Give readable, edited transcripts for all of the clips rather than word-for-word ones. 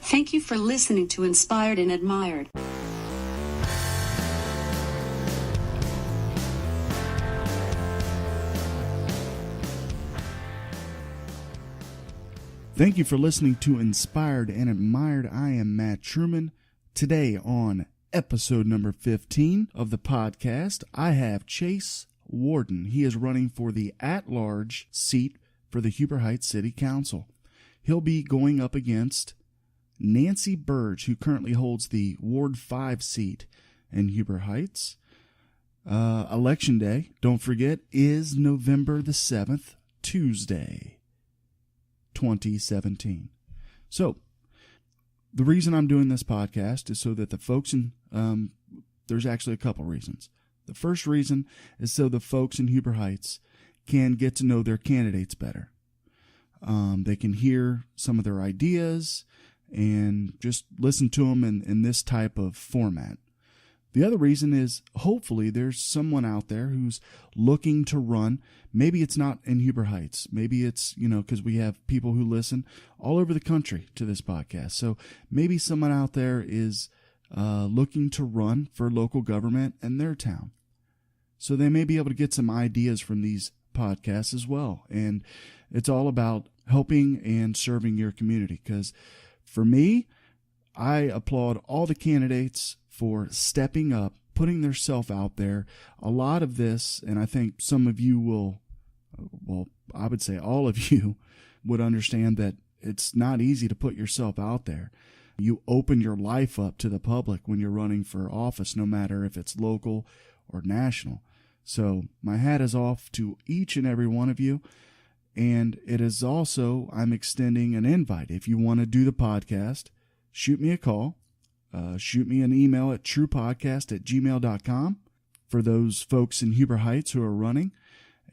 Thank you for listening to Inspired and Admired. Thank you for listening to Inspired and Admired. I am Matt Truman. Today on episode number 15 of the podcast, I have Chase Warden. He is running for the at-large seat for the Huber Heights City Council. He'll be going up against Nancy Burge, who currently holds the Ward 5 seat in Huber Heights. Election day, don't forget, is November the 7th, Tuesday, 2017. So, the reason I'm doing this podcast is so that the folks in, there's actually a couple reasons. The first reason is so the folks in Huber Heights can get to know their candidates better. They can hear some of their ideas and just listen to them in this type of format. The other reason is hopefully there's someone out there who's looking to run. Maybe it's not in Huber Heights. Maybe it's, because we have people who listen all over the country to this podcast. So maybe someone out there is looking to run for local government in their town. So they may be able to get some ideas from these podcasts as well. And it's all about helping and serving your community. Because for me, I applaud all the candidates for stepping up, putting themselves out there. A lot of this, and I think some of you will, I would say all of you would understand that it's not easy to put yourself out there. You open your life up to the public when you're running for office, no matter if it's local or national. So my hat is off to each and every one of you. And it is also, I'm extending an invite. If you want to do the podcast, shoot me a call. Shoot me an email at truepodcast@gmail.com for those folks in Huber Heights who are running,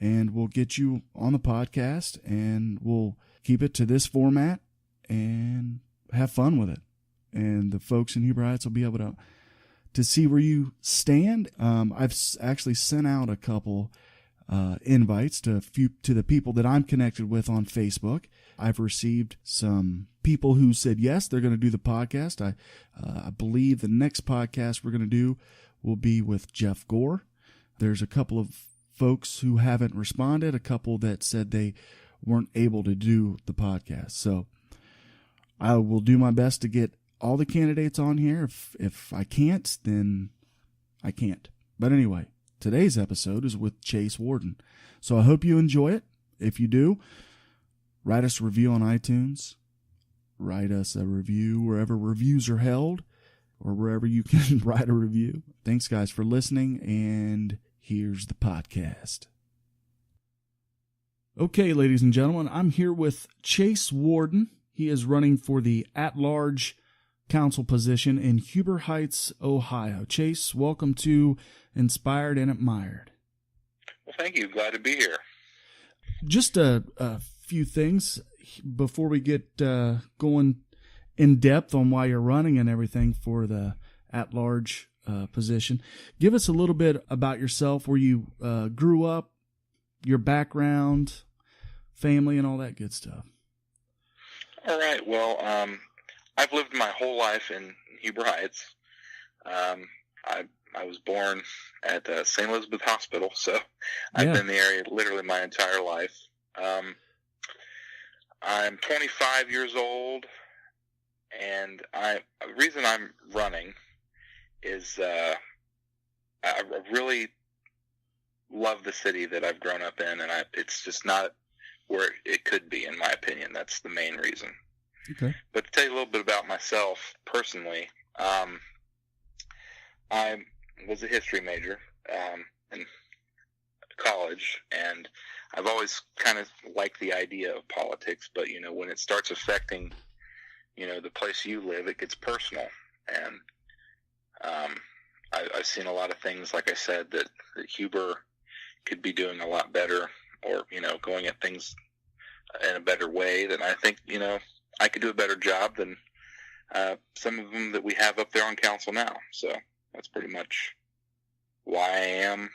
and we'll get you on the podcast, and we'll keep it to this format and have fun with it. And the folks in Huber Heights will be able to see where you stand. I've actually sent out a couple invites to the people that I'm connected with on Facebook. I've received some people who said yes, they're going to do the podcast. I believe the next podcast we're going to do will be with Jeff Gore. There's a couple of folks who haven't responded, a couple that said they weren't able to do the podcast. So I will do my best to get all the candidates on here. If I can't, then I can't. But anyway, today's episode is with Chase Warden. So I hope you enjoy it. If you do, write us a review on iTunes. Write us a review wherever reviews are held or wherever you can write a review. Thanks, guys, for listening, and here's the podcast. Okay, ladies and gentlemen, I'm here with Chase Warden. He is running for the at-large council position in Huber Heights, Ohio. Chase, welcome to Inspired and Admired. Well, thank you. Glad to be here. Just a few things before we get going in depth on why you're running and everything for the at-large position. Give us a little bit about yourself, where you grew up, your background, family, and all that good stuff. All right. Well, I've lived my whole life in Huber Heights. I was born at St. Elizabeth Hospital, so I've been in the area literally my entire life. I'm 25 years old, and the reason I'm running is I really love the city that I've grown up in, and it's just not where it could be, in my opinion. That's the main reason. Okay. But to tell you a little bit about myself personally, I was a history major in college, and I've always kind of liked the idea of politics, but, when it starts affecting, the place you live, it gets personal. And I've seen a lot of things, like I said, that Huber could be doing a lot better, or, going at things in a better way. Then I think, I could do a better job than some of them that we have up there on council now. So that's pretty much why I am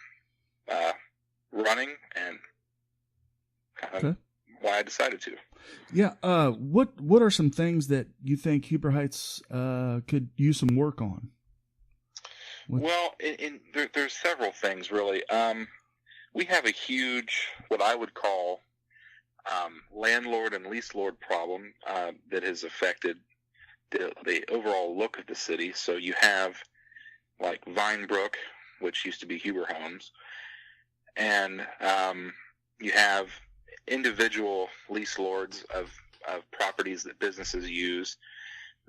running, and kind of why I decided to. Yeah. What are some things that you think Huber Heights could use some work on? Well, there's several things really. We have a huge, what I would call, landlord and leaselord problem that has affected the overall look of the city. So you have like Vinebrook, which used to be Huber Homes, and you have individual leaselords of properties that businesses use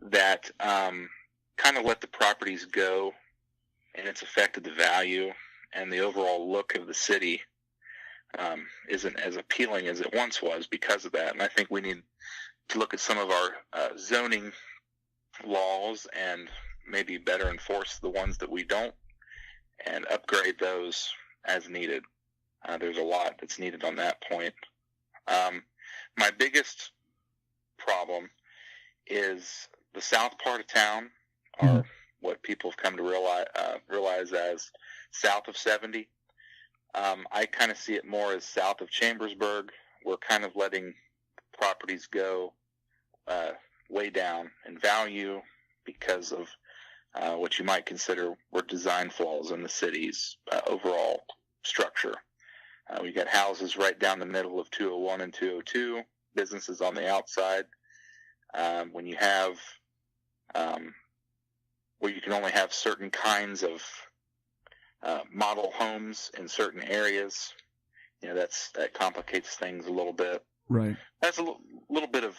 that kind of let the properties go, and it's affected the value and the overall look of the city isn't as appealing as it once was because of that. And I think we need to look at some of our zoning laws and maybe better enforce the ones that we don't and upgrade those as needed. There's a lot that's needed on that point. My biggest problem is the south part of town, or what people have come to realize as south of 70. I kind of see it more as south of Chambersburg. We're kind of letting properties go way down in value because of what you might consider were design flaws in the city's overall structure. We got houses right down the middle of 201 and 202, businesses on the outside. When you have where you can only have certain kinds of model homes in certain areas, that complicates things a little bit. Right. That's a little bit of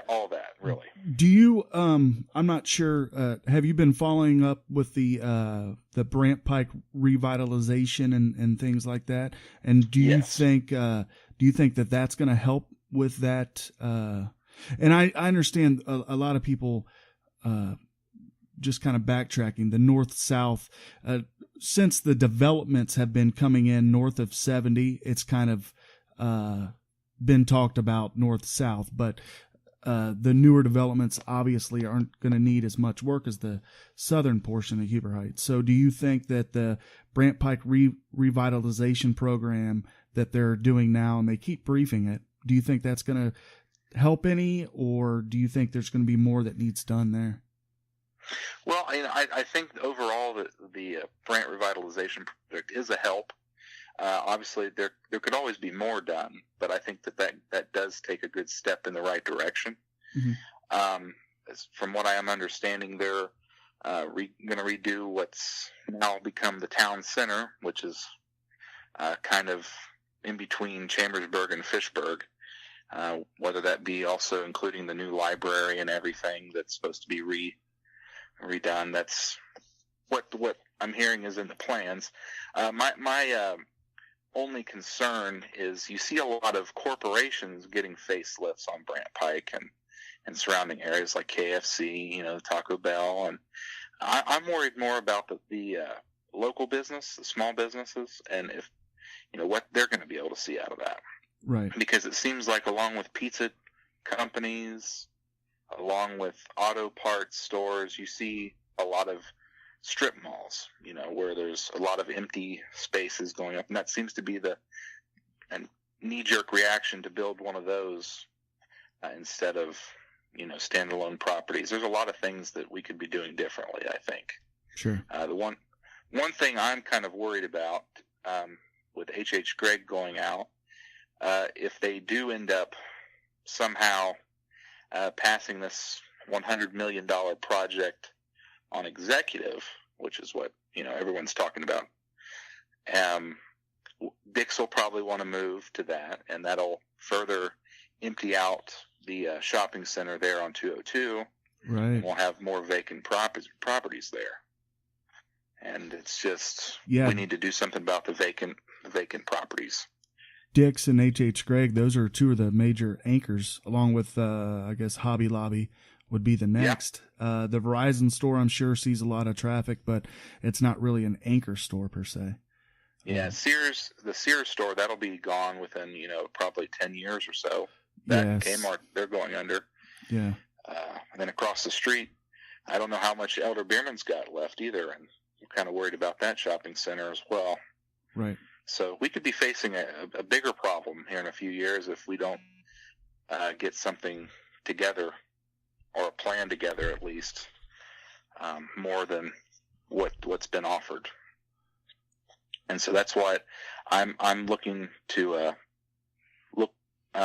all that, really. Do you? I'm not sure. Have you been following up with the Brant Pike revitalization and things like that? And do you think that that's going to help with that? And I understand a lot of people. Just kind of backtracking, the north-south, since the developments have been coming in north of 70, it's kind of been talked about north-south, but the newer developments obviously aren't going to need as much work as the southern portion of Huber Heights. So do you think that the Brant Pike revitalization program that they're doing now, and they keep briefing it, do you think that's going to help any, or do you think there's going to be more that needs done there? Well, I think overall the Brant revitalization project is a help. Obviously, there could always be more done, but I think that does take a good step in the right direction. Mm-hmm. From what I am understanding, they're going to redo what's now become the town center, which is kind of in between Chambersburg and Fishburg. Whether that be also including the new library and everything that's supposed to be redone. That's what I'm hearing is in the plans. My only concern is you see a lot of corporations getting facelifts on Brant Pike and surrounding areas like KFC, Taco Bell, and I'm worried more about the local business, the small businesses, and if what they're going to be able to see out of that. Right. Because it seems like along with pizza companies, along with auto parts stores, you see a lot of strip malls, where there's a lot of empty spaces going up. And that seems to be a knee-jerk reaction to build one of those instead of, standalone properties. There's a lot of things that we could be doing differently, I think. Sure. The one thing I'm kind of worried about with H.H. Gregg going out, if they do end up somehow passing this $100 million project on executive, which is what everyone's talking about. Dix will probably want to move to that, and that'll further empty out the shopping center there on 202. Right. And we'll have more vacant properties there. And it's just we need to do something about the vacant properties. Dick's and H.H. Gregg, those are two of the major anchors, along with, I guess, Hobby Lobby would be the next. Yeah. The Verizon store, I'm sure, sees a lot of traffic, but it's not really an anchor store per se. Yeah, the Sears store, that'll be gone within, probably 10 years or so. That and Kmart, they're going under. Yeah. And then across the street, I don't know how much Elder Beerman's got left either, and I'm kind of worried about that shopping center as well. Right. So we could be facing a bigger problem here in a few years if we don't get something together, or a plan together at least, more than what's been offered. And so that's why I'm looking to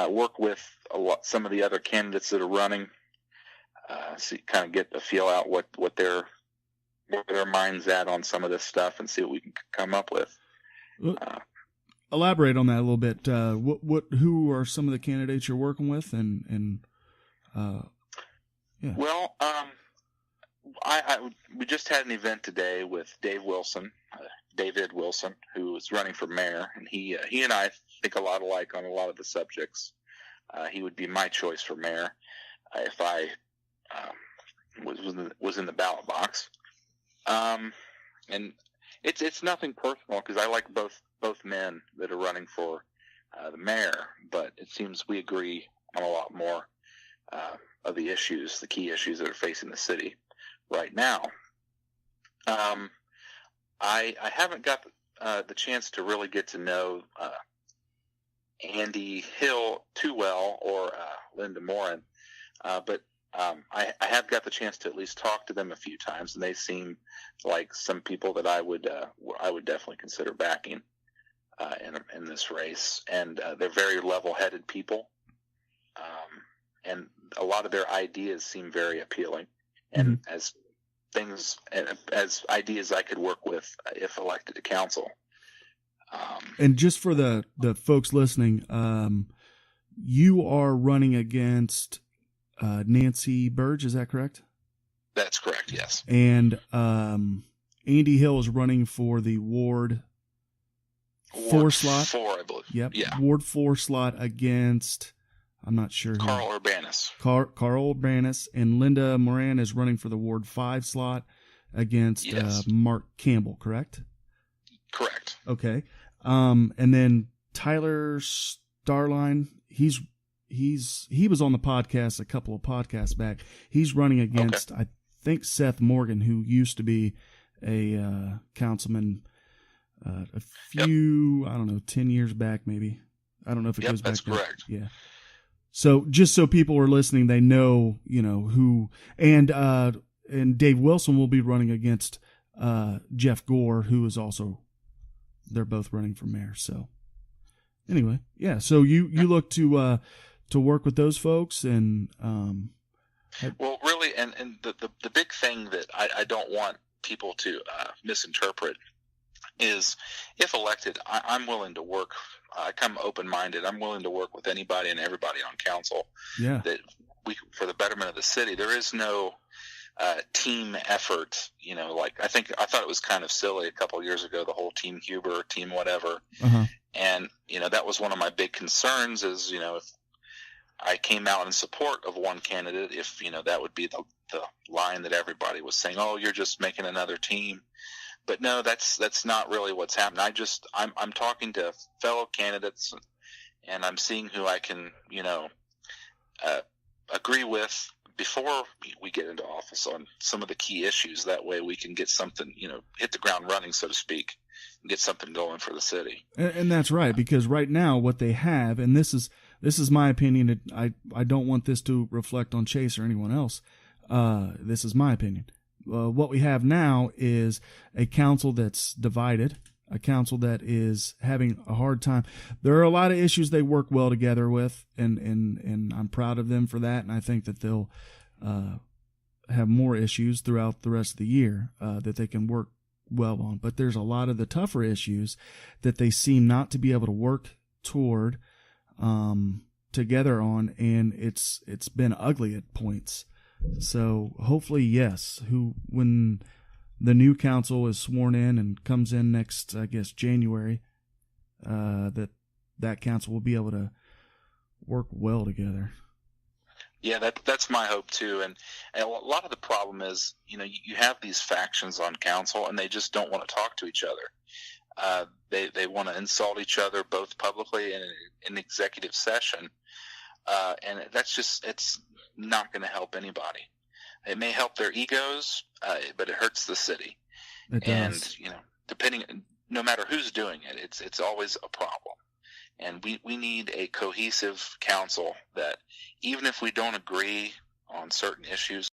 work with some of the other candidates that are running, kind of get a feel out what their mind's at on some of this stuff, and see what we can come up with. Elaborate on that a little bit. Who are some of the candidates you're working with, and yeah. Well, we just had an event today with David Wilson, who is running for mayor, and he and I think a lot alike on a lot of the subjects. He would be my choice for mayor if I was in the ballot box. And it's nothing personal, because I like both men that are running for the mayor, but it seems we agree on a lot more of the issues, the key issues that are facing the city right now. I haven't got the chance to really get to know Andy Hill too well, or Linda Morin, but I have got the chance to at least talk to them a few times, and they seem like some people that I would definitely consider backing in this race. And they're very level-headed people, and a lot of their ideas seem very appealing, and as ideas I could work with if elected to council. And just for the folks listening, you are running against Nancy Burge, is that correct? That's correct, yes. And Andy Hill is running for the Ward 4 slot. 4, I believe. Yep. Yeah. Ward 4 slot against, I'm not sure. Carl Urbanus. Carl Urbanus. And Linda Moran is running for the Ward 5 slot against Mark Campbell, correct? Correct. Okay. And then Tyler Starline, he was on the podcast a couple of podcasts back. He's running against, I think, Seth Morgan, who used to be a councilman a few, I don't know, 10 years back maybe. I don't know if it goes back. That's correct. Yeah. So just so people are listening, they know, who, and Dave Wilson will be running against Jeff Gore, who is also, they're both running for mayor. So anyway, yeah. So you look to work with those folks, and well, really, and the big thing that I don't want people to misinterpret is, if elected, I'm willing to work. I come open-minded. I'm willing to work with anybody and everybody on council. Yeah. That for the betterment of the city. There is no team effort. Like I thought it was kind of silly a couple of years ago, the whole Team Huber, Team whatever. Uh-huh. And that was one of my big concerns. Is if I came out in support of one candidate, if that would be the line that everybody was saying, oh, you're just making another team. But no, that's not really what's happening. I'm talking to fellow candidates, and I'm seeing who I can agree with before we get into office on some of the key issues. That way we can get something, hit the ground running, so to speak, and get something going for the city. And that's right, because right now what they have, and this is my opinion. I don't want this to reflect on Chase or anyone else. This is my opinion. What we have now is a council that's divided, a council that is having a hard time. There are a lot of issues they work well together with, and I'm proud of them for that, and I think that they'll have more issues throughout the rest of the year that they can work well on. But there's a lot of the tougher issues that they seem not to be able to work toward together on, and it's been ugly at points. So hopefully, yes, when the new council is sworn in and comes in next, I guess, January, that council will be able to work well together. Yeah, that's my hope too. And a lot of the problem is, you have these factions on council, and they just don't want to talk to each other. They want to insult each other both publicly and in executive session. And it's not going to help anybody. It may help their egos, but it hurts the city. It does. And no matter who's doing it, it's always a problem. And we need a cohesive council that, even if we don't agree on certain issues,